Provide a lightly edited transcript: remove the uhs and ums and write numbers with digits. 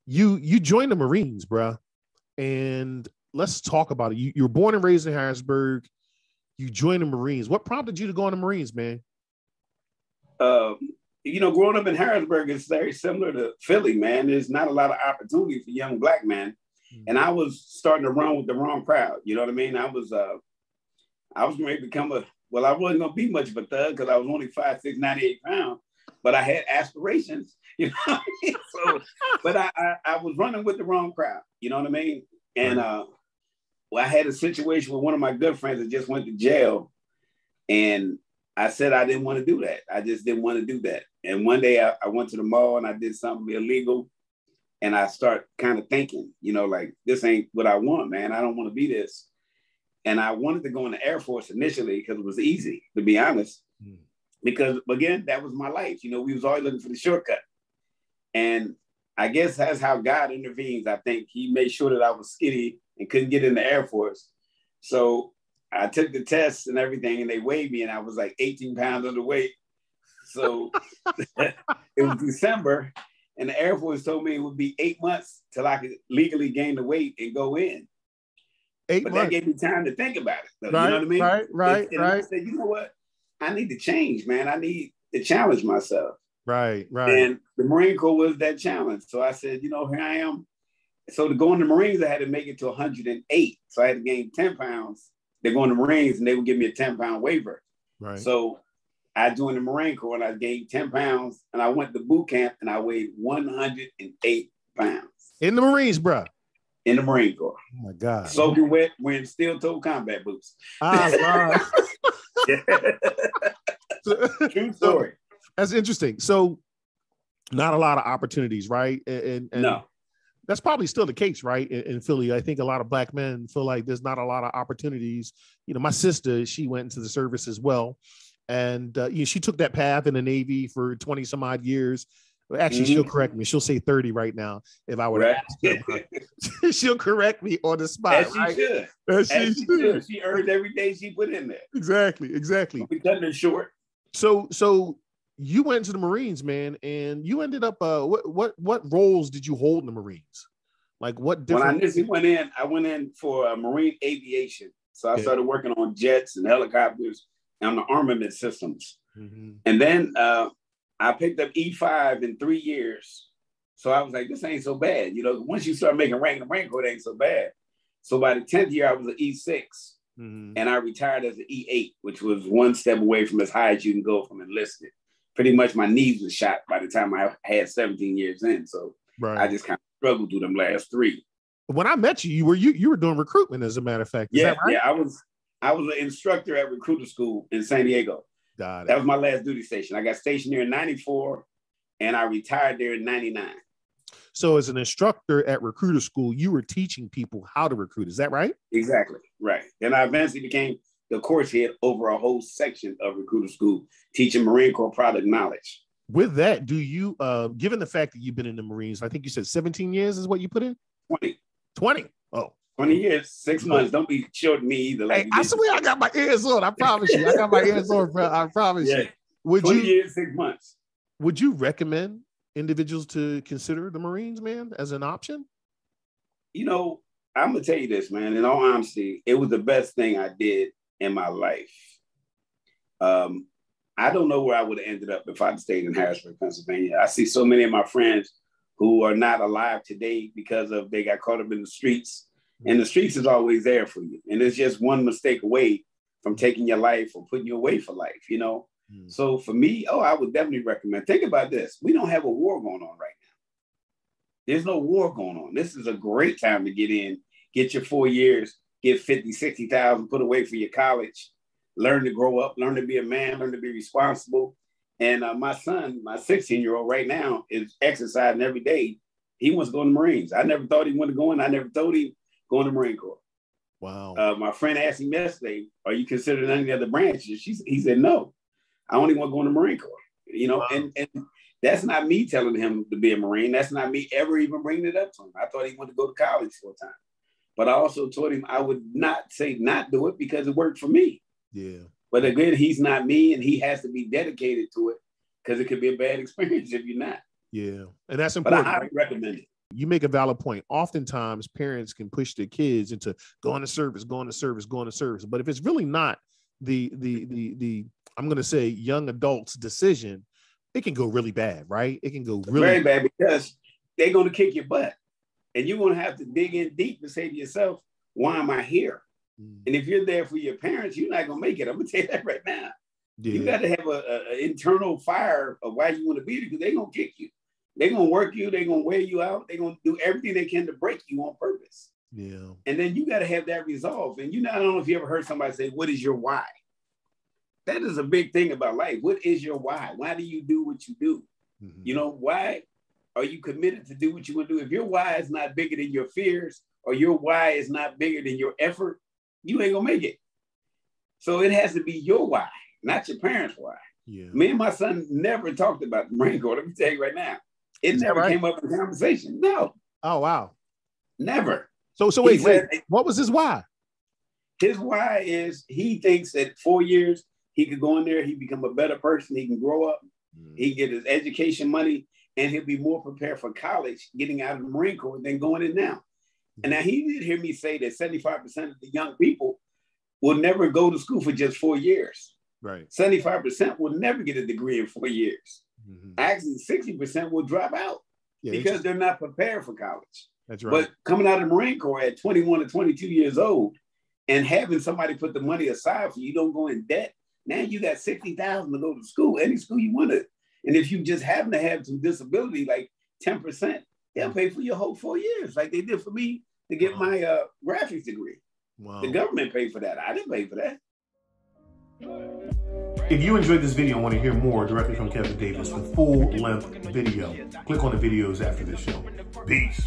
You joined the Marines, bruh, and let's talk about it. You were born and raised in Harrisburg. You joined the Marines. What prompted you to go in the Marines, man? Uh, Growing up in Harrisburg is very similar to Philly, man. There's not a lot of opportunity for young black men. And I was starting to run with the wrong crowd. You know what I mean? I was going to become I wasn't going to be much of a thug because I was only 5'6", 98 pounds, but I had aspirations, you know what I mean? So, but I was running with the wrong crowd, you know what I mean? And I had a situation with one of my good friends that just went to jail, and I said I didn't want to do that. I just didn't want to do that. And one day I went to the mall and I did something illegal, and I start kind of thinking, like, this ain't what I want, man. I don't want to be this. And I wanted to go in the Air Force initially because it was easy, to be honest. Because, again, that was my life. We was always looking for the shortcut. And I guess that's how God intervenes. I think he made sure that I was skinny and couldn't get in the Air Force. So I took the tests and everything, and they weighed me, and I was like 18 pounds underweight. So it was December, and the Air Force told me it would be 8 months till I could legally gain the weight and go in. But that gave me time to think about it. Though, right, you know what I mean? Right. I said, you know what? I need to change, man. I need to challenge myself. Right. And the Marine Corps was that challenge. So I said, here I am. So to go in the Marines, I had to make it to 108. So I had to gain 10 pounds. They go in the Marines and they would give me a 10-pound waiver. Right. So I joined the Marine Corps and I gained 10 pounds, and I went to boot camp and I weighed 108 pounds. In the Marines, bro. In the Marine Corps. Oh my God. Soaking wet, wearing steel-toe combat boots. Wow. True story. That's interesting. So not a lot of opportunities, right? And no. That's probably still the case, right? In Philly, I think a lot of black men feel like there's not a lot of opportunities. My sister, she went into the service as well. And she took that path in the Navy for 20 some odd years. Actually, she'll correct me. She'll say 30 right now if I were to ask her. She'll correct me on the spot. As she should. As she should. She earned every day she put in there. Exactly. We cutting it short. So you went to the Marines, man, and you ended up. What roles did you hold in the Marines? Like what different? When I initially went in, I went in for marine aviation. So I started working on jets and helicopters and on the armament systems. And then I picked up E5 in 3 years. So I was like, this ain't so bad. Once you start making rank in the Marine Corps, it ain't so bad. So by the 10th year, I was an E6. And I retired as an E8, which was one step away from as high as you can go from enlisted. Pretty much my knees were shot by the time I had 17 years in. So I just kind of struggled through them last 3. When I met you, you were doing recruitment, as a matter of fact. Is that right? Yeah, I was an instructor at recruiter school in San Diego. Got it. That was my last duty station. I got stationed there in 94 and I retired there in 99. So as an instructor at recruiter school, you were teaching people how to recruit. Is that right? Exactly. Right. Then I eventually became the course head over a whole section of recruiter school, teaching Marine Corps product knowledge. With that, do you, given the fact that you've been in the Marines, I think you said 17 years is what you put in? 20. Oh. 20 years, 6 months. Don't be short me either. Like I swear I got my ears on. I promise you. I got my ears on, bro. I promise you. 20 years, 6 months. Would you recommend individuals to consider the Marines, man, as an option? I'm going to tell you this, man. In all honesty, it was the best thing I did in my life. I don't know where I would have ended up if I'd stayed in Harrisburg, Pennsylvania. I see so many of my friends who are not alive today because they got caught up in the streets. And the streets is always there for you. And it's just one mistake away from taking your life or putting you away for life, So for me, I would definitely recommend. Think about this. We don't have a war going on right now. There's no war going on. This is a great time to get in, get your 4 years, get 50, 60,000, put away for your college, learn to grow up, learn to be a man, learn to be responsible. And my son, my 16-year-old right now, is exercising every day. He wants to go in the Marines. I never thought he wanted to go in. I never told him go in the Marine Corps. Wow. My friend asked him yesterday, are you considering any other branches? He said, no, I only want to go in the Marine Corps. Wow. And that's not me telling him to be a Marine. That's not me ever even bringing it up to him. I thought he wanted to go to college full time. But I also told him I would not say not do it because it worked for me. Yeah. But again, he's not me and he has to be dedicated to it because it could be a bad experience if you're not. Yeah. And that's important. But I highly recommend it. you make a valid point. Oftentimes parents can push their kids into going to service, going to service, going to service. But if it's really not the I'm going to say young adults decision, it can go really bad, right? It can go really very bad, because they're going to kick your butt, and you're going to have to dig in deep and say to yourself, why am I here? And if you're there for your parents, you're not going to make it. I'm going to tell you that right now. Yeah. You got to have an internal fire of why you want to be there, because they're going to kick you. They're going to work you. They're going to wear you out. They're going to do everything they can to break you on purpose. Yeah. And then you got to have that resolve. And I don't know if you ever heard somebody say, what is your why? That is a big thing about life. What is your why? Why do you do what you do? Why are you committed to do what you want to do? If your why is not bigger than your fears, or your why is not bigger than your effort, you ain't gonna make it. So it has to be your why, not your parents' why. Yeah. Me and my son never talked about the Marine Corps. Let me tell you right now. It never came up in conversation. No. Oh, wow. Never. So wait, what was his why? His why is he thinks that 4 years, he could go in there, he become a better person, he can grow up, he get his education money, and he'll be more prepared for college getting out of the Marine Corps than going in now. And now he did hear me say that 75% of the young people will never go to school for just 4 years. Right. 75% will never get a degree in 4 years. Actually, 60% will drop out because they're not prepared for college. That's right. But coming out of the Marine Corps at 21 or 22 years old and having somebody put the money aside for you, don't go in debt. Now you got $60,000 to go to school, any school you want to. And if you just happen to have some disability, like 10%, they'll pay for your whole 4 years, like they did for me to get my graphics degree. Wow. The government paid for that. I didn't pay for that. If you enjoyed this video and want to hear more directly from Kevin Davis, the full-length video, click on the videos after this show. Peace.